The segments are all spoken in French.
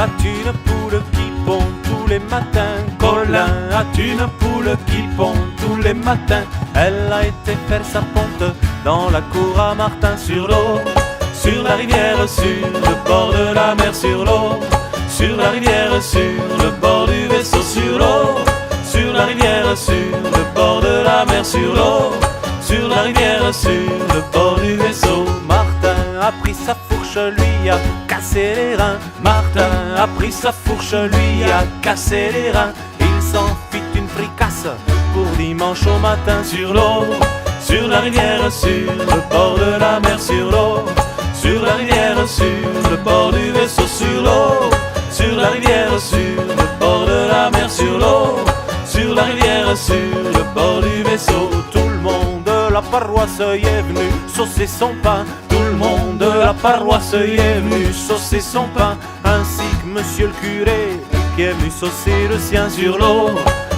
as-tu une poule qui pond tous les matins? Colin, as-tu une poule qui pond tous les matins? Elle a été faire sa ponte dans la cour à Martin, sur l'eau, sur la rivière, sur le bord de la mer, sur l'eau, sur la rivière, sur le bord du vaisseau, sur l'eau, sur la rivière, sur le bord de la mer, sur l'eau, sur la rivière, sur le bord du vaisseau. Martin a pris sa fourche, lui a cassé les reins. Martin a pris sa fourche, lui a cassé les reins. Il s'en fit une fricasse pour dimanche au matin, sur l'eau, sur la rivière, sur le bord de la mer, sur l'eau, sur la rivière, sur le bord du vaisseau, sur l'eau, sur la rivière, sur le bord de la mer, sur l'eau, sur la rivière, sur le bord du vaisseau. Tout le monde de la paroisse y est venu saucer son pain. Tout le monde de la paroisse y est venu saucer son pain, ainsi que monsieur le curé qui est venu saucer le sien, sur l'eau,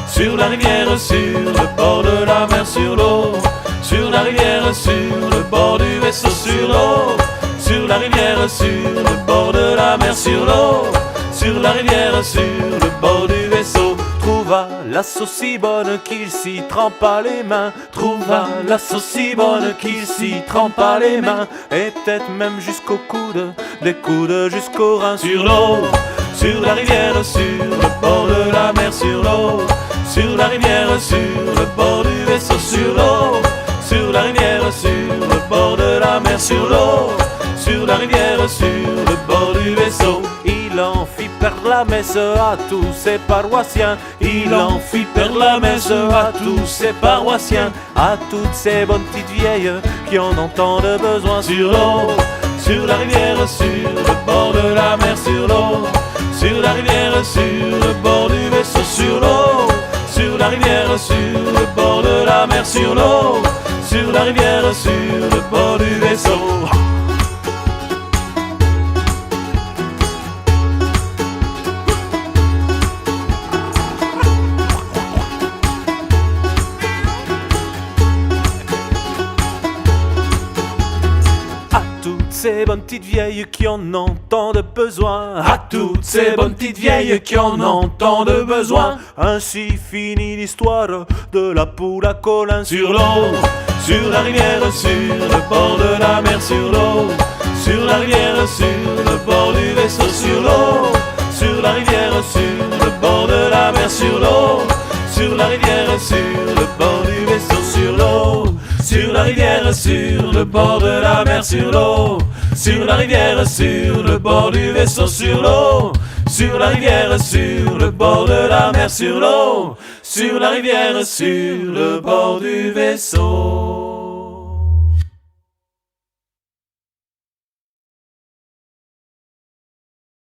sur la rivière, sur le bord de la mer, sur l'eau, sur la rivière, sur le bord du vaisseau, sur l'eau, sur la rivière, sur le bord de la mer, sur l'eau, sur la rivière, sur le bord du vaisseau. Trouva la sauce si bonne qu'il s'y trempa les mains. Trouva la sauce si bonne qu'il s'y trempa les mains. Et peut-être même jusqu'au coude, des coudes jusqu'au rein. Sur l'eau, sur la rivière, sur le bord de la mer, sur l'eau, sur la rivière, sur le bord du vaisseau, sur l'eau, sur la rivière, sur le bord de la mer, sur l'eau, sur la rivière, sur le bord du vaisseau. Il en fit perdre la messe à tous ses paroissiens. Il en fit perdre la messe à tous ses paroissiens, à toutes ces bonnes petites vieilles qui en ont tant de besoin. Sur l'eau, sur la rivière, sur le bord de la mer, sur l'eau, sur la rivière, sur le bord du vaisseau, sur l'eau, sur la rivière, sur le bord de la mer, sur l'eau, sur la rivière, sur le bord du vaisseau. Ces bonnes petites vieilles qui en ont tant de besoin, à toutes ces bonnes petites vieilles qui en ont tant de besoin. Ainsi finit l'histoire de la poule à Colin, sur l'eau, sur la rivière, sur le bord de la mer, sur l'eau, sur la rivière, sur le bord du vaisseau, sur l'eau, sur la rivière, sur le bord de la mer, sur l'eau, sur la rivière, sur le bord du vaisseau, sur l'eau, sur la rivière, sur le bord de la mer, sur l'eau, sur la rivière, sur le bord du vaisseau, sur l'eau, sur la rivière, sur le bord de la mer, sur l'eau, sur la rivière, sur le bord du vaisseau.